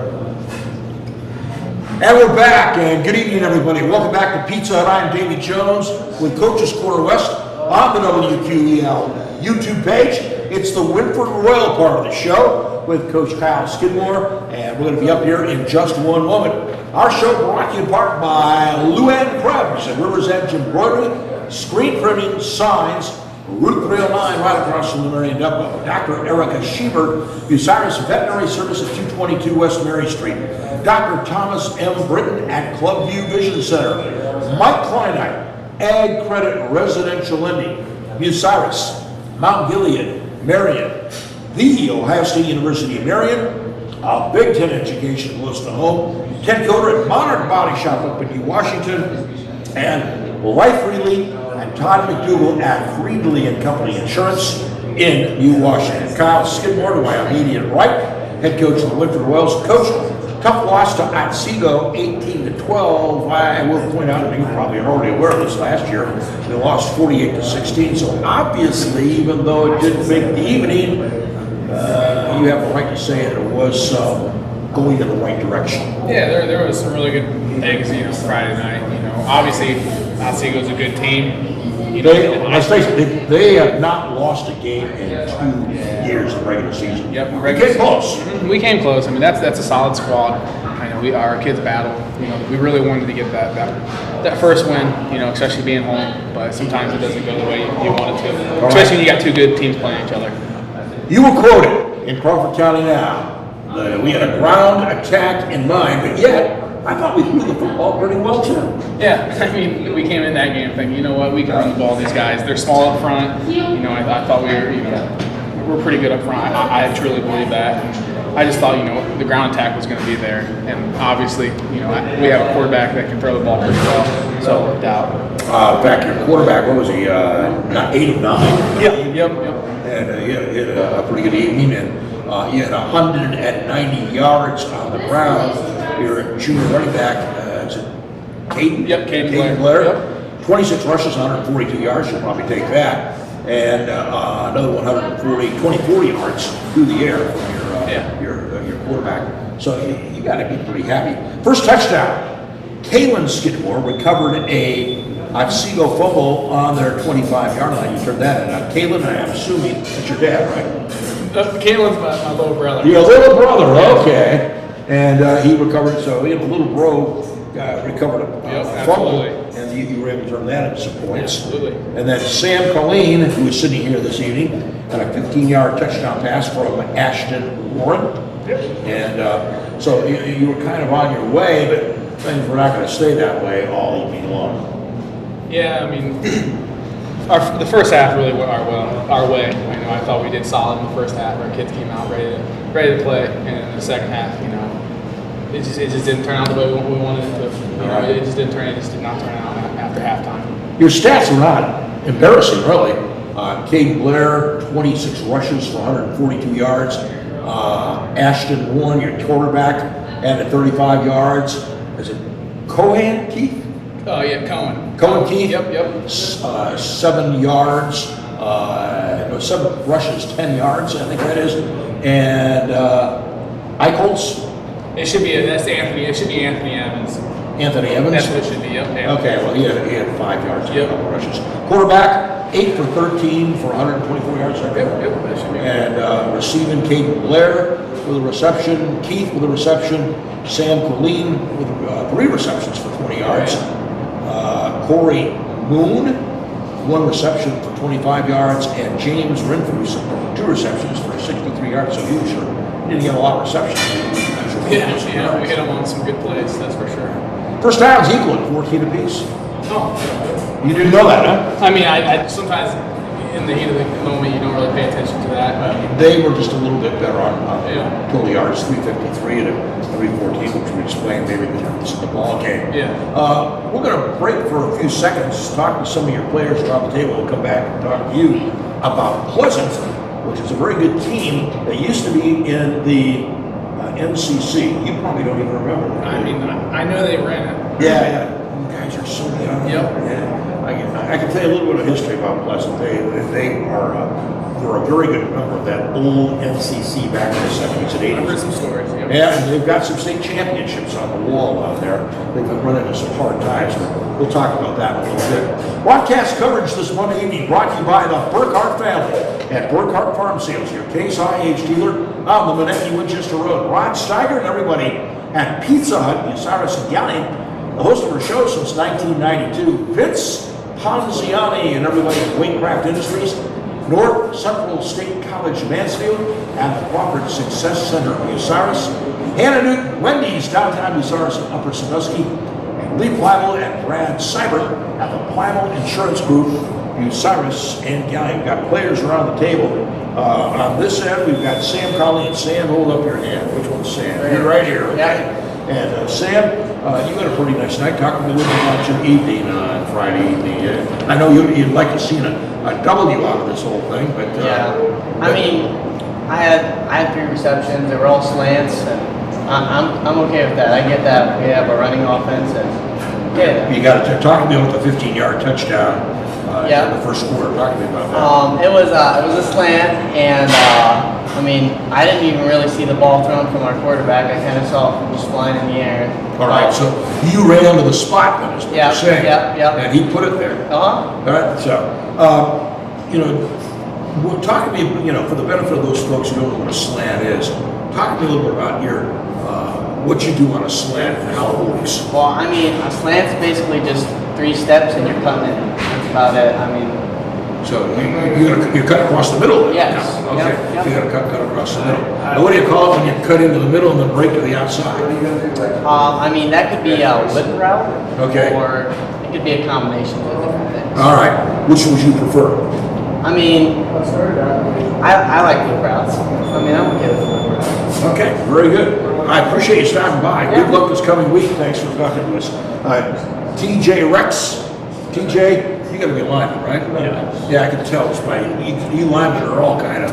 And we're back, and good evening, everybody. Welcome back to Pizza Hut. I'm Davey Jones with Coach's Corner West on the WQEL YouTube page. It's the Wynford Royal part of the show with Coach Kyle Skidmore, and we're going to be up here in just one moment. Our show brought to you in part by Luann Krebs at River's Edge Embroidery, screen printing, signs, Route 309 right across from the Marion Depot. Dr. Erica Schieber, Bucyrus Veterinary Service at 222 West Mary Street. Dr. Thomas M. Britton at Clubview Vision Center. Mike Kleinite, Ag Credit Residential Lending. Bucyrus, Mount Gilead, Marion. The Ohio State University of Marion. A Big Ten education close to home. Ted Coder at Monarch Body Shop up in New Washington. And Life Relief and Todd McDougal at Friedley and Company Insurance in New Washington. Kyle Skidmore to my immediate right, head coach of the Wynford Royals. Coach, tough loss to Otsego, 18-12. I will point out, and you probably are already aware of this last year, they lost 48-16. So obviously, even though it didn't make the evening, you have the right to say it was going in the right direction. Yeah, there was some really good things, Friday night. Obviously, Otsego's a good team. Let's face it, they have not lost a game in 2 years of regular season. Yep, we came close. We came close. I mean, that's a solid squad. I know our kids battled. We really wanted to get that first win. Especially being home. But sometimes it doesn't go the way you want it to. Especially when you got two good teams playing each other. You were quoted in Crawford County now. We had a ground attack in mind, but yet I thought we threw the football pretty well too. Yeah, I mean, we came in that game thinking, you know what, we can run the ball. These guys, they're small up front. I thought we were, we're pretty good up front. I truly believe that. And I just thought, the ground attack was going to be there. And obviously, we have a quarterback that can throw the ball pretty well, so it worked out. In fact, your quarterback, what was he? 8 of 9. Yep. And he had a pretty good evening, and he had 190 yards on the ground. Your junior running back, is it Caden? Yep, Caden Blair. Yep. 26 rushes, 142 yards. You'll probably take that. And another 24 yards through the air from your quarterback. So you got to be pretty happy. First touchdown. Kyle Skidmore recovered a Otsego fumble on their 25-yard line. You turned that in. Kalen, I'm assuming that's your dad, right? Kalen's my little brother. Your little brother, okay. And he recovered, so he had a little bro recovered a fumble, and you were able to turn that into some points. Absolutely. And then Sam Colleen, who is sitting here this evening, had a 15-yard touchdown pass from Ashton Warren. And so you were kind of on your way, but things were not going to stay that way all evening long. Yeah, I mean, the first half really went our way. I thought we did solid in the first half. Our kids came out ready to play, and in the second half, it just didn't turn out the way we wanted it to. It just did not turn out after halftime. Your stats are not embarrassing, really. Caden Blair, 26 rushes for 142 yards. Ashton Warren, your quarterback, added 35 yards. Is it Cohen Keith? Oh yeah, Cohen. Cohen Keith. Yep. 7 yards. 7 rushes, 10 yards. I think that is. And Eichholz. It should be Anthony. It should be Anthony Evans. Anthony Evans. That's what it should be. Yep. Okay. Well, he had 5 yards. Yep. Rushes. Quarterback, 8 for 13 for 124 yards. Yep. That should be. And receiving Caden Blair with a reception, Keith with a reception, Sam Colleen with 3 receptions for 20 yards. Corey Moon, 1 reception for 25 yards, and James Wynford, 2 receptions for 63 yards. So he sure didn't get a lot of receptions. Yeah, we hit him on some good plays, that's for sure. First downs equal at 14 apiece. Oh, you didn't know that, huh? I mean, I sometimes in the heat of the moment you don't really pay attention to that. They were just a little bit better on total yards, 353 to 314, which we explained maybe the difference in the ball game. Yeah. We're going to break for a few seconds, talk to some of your players around the table, and come back and talk to you about Pleasant, which is a very good team that used to be in the NCC. You probably don't even remember that. I mean, I know they ran it. Yeah. guys are so young. Yep. I can tell you a little bit of history about Pleasant. They're a very good member of that old NCC back in the 70s and 80s. I've heard some stories. Yep. Yeah, and they've got some state championships on the wall out there. They've been running into some hard times, but we'll talk about that in a little bit. Broadcast coverage this Monday evening brought to you by the Burkhart family at Burkhart Farm Sales, your Case IH dealer on the Manatee Winchester Road. Rod Steiger and everybody at Pizza Hut in Cyrus and Gallion, the host of our show since 1992. Vince Ponziani and everybody at Waycraft Industries, North Central State College Mansfield, and the Crawford Success Center of Bucyrus, Hannah Newton, Wendy's downtown Bucyrus and Upper Sandusky, and Lee Plymouth and Brad Seibert at the Plymouth Insurance Group, Bucyrus and Gallion. We've got players around the table. On this end, we've got Sam Colley, and Sam, hold up your hand. Which one's Sam? You're right here, okay? And Sam, you had a pretty nice night. Talk to me a little bit about your evening on Friday evening. I know you'd like to see a W out of this whole thing, but I mean, I had 3 receptions. They were all slants, and I'm okay with that. I get that we have a running offense, and you got to talk to me about the 15-yard touchdown in the first quarter. Talk to me about that. It was a slant, and I mean, I didn't even really see the ball thrown from our quarterback. I kind of saw it just flying in the air. All right, so you ran to the spot, then, is what you're saying. Yeah. And he put it there. All right, so, talk to me, for the benefit of those folks who don't know what a slant is, talk to me a little bit about what you do on a slant and how it works. Well, I mean, a slant's basically just 3 steps and you're cutting it. That's about it. I mean. So you cut across the middle? Yes. Okay. Yep. You got to cut across the middle. Now, what do you call it when you cut into the middle and then break to the outside? I mean, that could be a whip route. Okay. Or it could be a combination of different things. All right. Which would you prefer? I mean, I like whip routes. I mean, I'm okay with whip routes. Okay, very good. I appreciate you stopping by. Good luck this coming week. Thanks for talking to us. TJ Rex. TJ, you got to be a lineman, right? Yeah. Yeah, I can tell. It's by you linemen are all kind of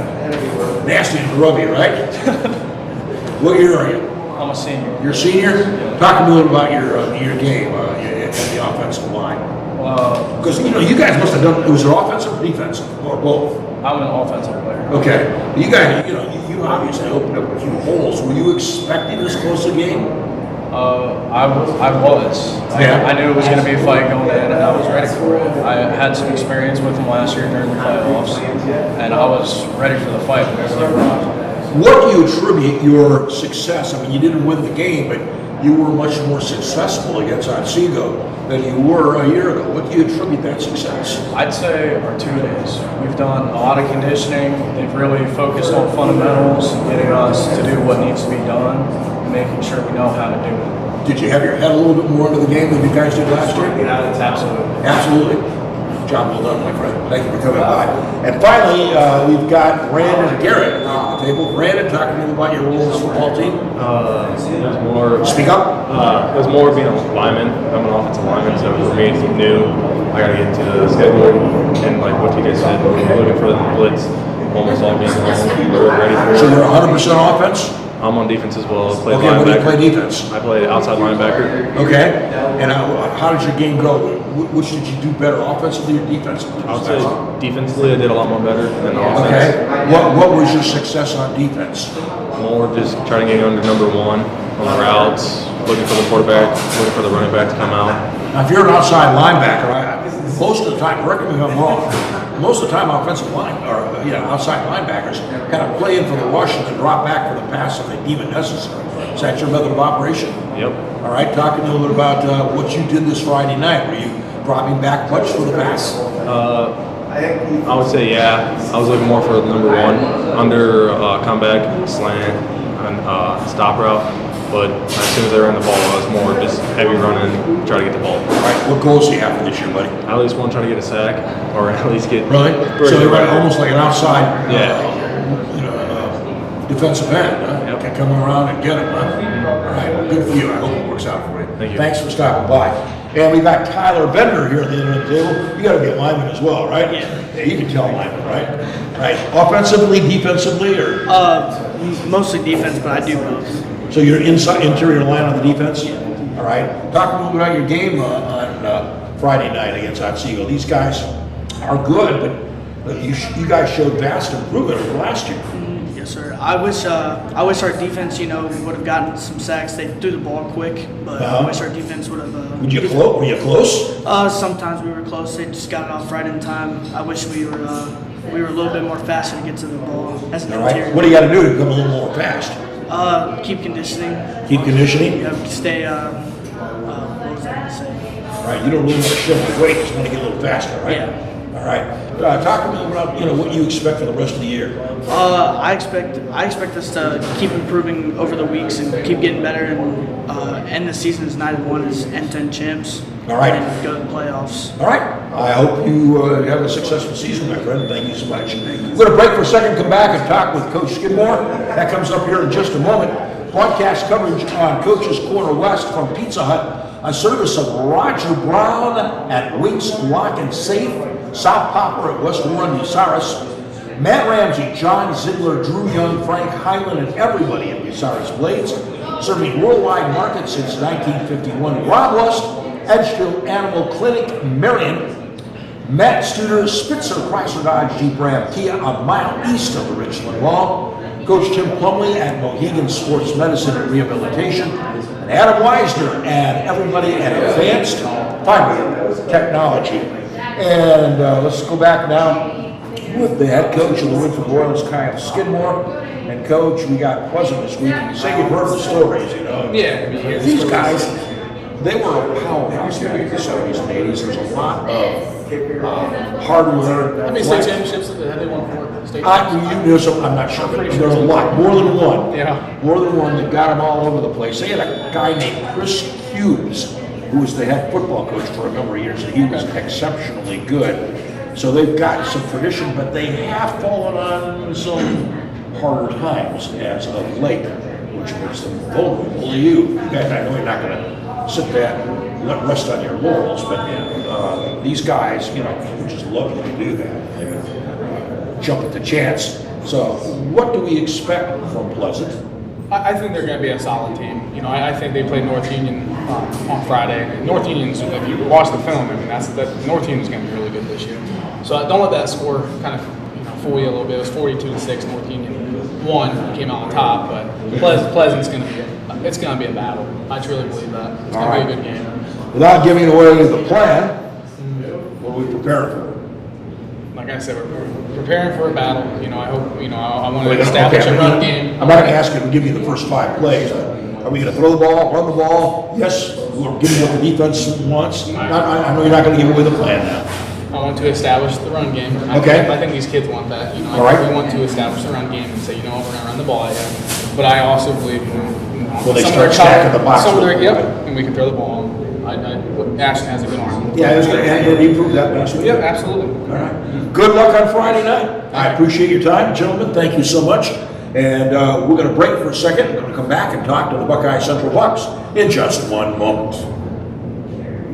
nasty and grubby, right? What year are you? I'm a senior. You're a senior? Talk to me a little about your game at the offensive line. Because you guys must have done. It was an offensive or defensive or both? I'm an offensive player. Okay. You guys, you obviously opened up a few holes. Were you expecting this close a game? I was. Yeah. I knew it was going to be a fight going in, and I was ready for it. I had some experience with him last year during the playoffs, and I was ready for the fight. What do you attribute your success? I mean, you didn't win the game, but you were much more successful against Otsego than you were a year ago. What do you attribute that success? I'd say our 2 days. We've done a lot of conditioning. They've really focused on fundamentals, getting us to do what needs to be done, and making sure we know how to do it. Did you have your head a little bit more into the game than you guys did last year? Absolutely. Absolutely. Job well done, my friend. Thank you for coming by. And finally, we've got Brandon Garrett on the table. Brandon, talk to me about your role in this football team. It was more. Speak up. It was more being a lineman. I'm an offensive lineman, so for me it's new. I got to get into the schedule and like what you guys said, looking for the blitz almost all game long. We're ready for it. So you're 100% offense? I'm on defense as well. Okay, what do you play defense? I play outside linebacker. Okay. And how did your game go? Which did you do better, offensively or defensively? I would say defensively I did a lot more better than offense. Okay. What was your success on defense? More just trying to get under number 1 on the routes, looking for the quarterback, looking for the running back to come out. Now, if you're an outside linebacker, most of the time, correct me if I'm wrong, most of the time outside linebackers kind of play in for the rush and then drop back for the pass if they deem it necessary. Is that your method of operation? Yep. All right, talk to me a little bit about what you did this Friday night. Were you dropping back much for the pass? I would say yeah. I was looking more for number 1 under comeback, slant, and stop route. But as soon as they ran the ball, I was more just heavy running, try to get the ball. All right, what goals do you have for this year, buddy? At least one, try to get a sack, or at least get. Really? So you're running almost like an outside, defensive end, huh? Yep. Can come around and get him, huh? All right, well, good for you. I hope it works out for you. Thank you. Thanks for stopping by. And we got Tyler Bender here at the end of the table. You got to be a lineman as well, right? Yeah. You can tell lineman, right? Right. Offensively, defensively, or? Mostly defense, but I do both. So you're inside interior line on the defense? All right. Talk a little bit about your game on Friday night against Otsego. These guys are good, but you guys showed vast improvement over last year. Yes, sir. I wish our defense, would have gotten some sacks. They threw the ball quick, but I wish our defense would have. Were you close? Sometimes we were close. They just got it off right in time. I wish we were a little bit more faster to get to the ball as an All right. interior. What do you got to do to become a little more fast? Keep conditioning. Keep conditioning. Stay. What was I going to say? All right. You don't really want to show the weight. You just want to get a little faster, right? Yeah. All right. Talk a little about what you expect for the rest of the year. I expect us to keep improving over the weeks and keep getting better and end the season as 9-1 as N10 champs. All right. And go to the playoffs. All right. I hope you have a successful season, my friend. Thank you so much. We're going to break for a second, come back and talk with Coach Skidmore. That comes up here in just a moment. Broadcast coverage on Coach's Corner West from Pizza Hut, a service of Roger Brown at Winks Lock and Safe, South Poplar at West Warren, Bucyrus, Matt Ramsey, John Ziegler, Drew Young, Frank Hyland, and everybody at Bucyrus Blades, serving worldwide markets since 1951. Rob Lust, Edgefield Animal Clinic, Marion, Matt Studer, Spitzer, Chrysler Dodge Jeep Ram Kia, a mile east of the Richland Mall, Coach Tim Plumley at Mohegan Sports Medicine and Rehabilitation, and Adam Weisner and everybody at Advanced Fiber Technology. And let's go back now with the head coach of the Wynford Royals, Kyle Skidmore. And coach, we got Pleasant this week. You say you've heard the stories, Yeah. These guys, they were a powerhouse back in the 70s and 80s. There's a lot of hard work. How many state championships have they won for? I'm not sure, but there's a lot, more than one. Yeah. More than one that got them all over the place. They had a guy named Chris Hughes, who was the head football coach for a number of years, and he was exceptionally good. So they've got some tradition, but they have fallen on some harder times as of late, which makes them vulnerable to you. You guys, I know you're not going to sit back and let rest on your laurels, but these guys, would just love you to do that. They would jump at the chance. So what do we expect from Pleasant? I think they're going to be a solid team. I think they played North Union on Friday. North Union's, if you watch the film, that's North Union's going to be really good this year. So don't let that score kind of fool you a little bit. It was 42-6. North Union won, came out on top, but Pleasant's going to be a battle. I truly believe that. It's going to be a good game. Without giving away the plan, what are we preparing for? Like I said, we're preparing for a battle. I hope, I want to establish a run game. I'm not going to ask you to give me the first 5 plays. Are we going to throw the ball, run the ball? Yes, we're giving what the defense wants. I know you're not going to give away the plan now. I want to establish the run game. I think these kids want that. All right. We want to establish the run game and say, we're going to run the ball at you. But I also believe, Will they start stacking the box? And we can throw the ball. Ashton has a good arm. Yeah, and he proved that last week. Yep, absolutely. All right. Good luck on Friday night. I appreciate your time, gentlemen. Thank you so much. And we're going to break for a second. We're going to come back and talk to the Buckeye Central Bucks in just one moment.